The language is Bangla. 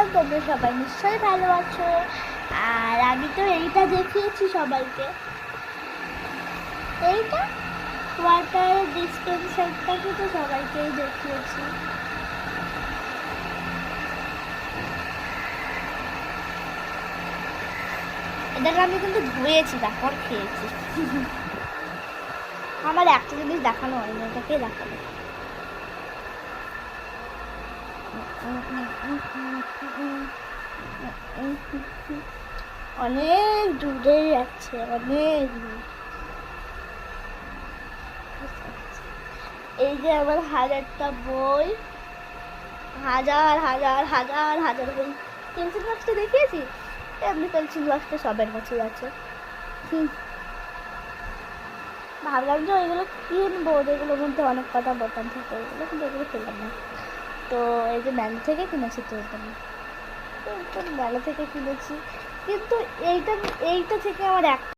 বললাম তোমরা সবাই নিশ্চয়ই ভালো আছো। আর আমি তো এইটা দেখিয়েছি সবাইকে, এইটা ওয়াটার ডিসপেন্সারটাকে তো সবাইকেই দেখিয়েছি। এটাকে আমি কিন্তু ধুয়েছি, তারপর খেয়েছি। আমার একটা জিনিস দেখানো হয়নি, এটাকে দেখাবো। অনেক দূরে যাচ্ছে, অনেক দূর। এই যে আমার হাজারটা বই, হাজার হাজার হাজার হাজার বই। পেন্সিল বক্সটা দেখিয়েছি, এমনি পেন্সিল বক্সটা সবার কাছে আছে। ভাবলাম যে ওইগুলো কিনবো, যেগুলোর মধ্যে অনেক কথা বোতাম থাকে ওইগুলো, কিন্তু ওইগুলো কিনলাম না। তো এই যে মেলা থেকে কিনেছি, তো মেলা থেকে কিনেছি, কিন্তু এইটা থেকে আমার একটা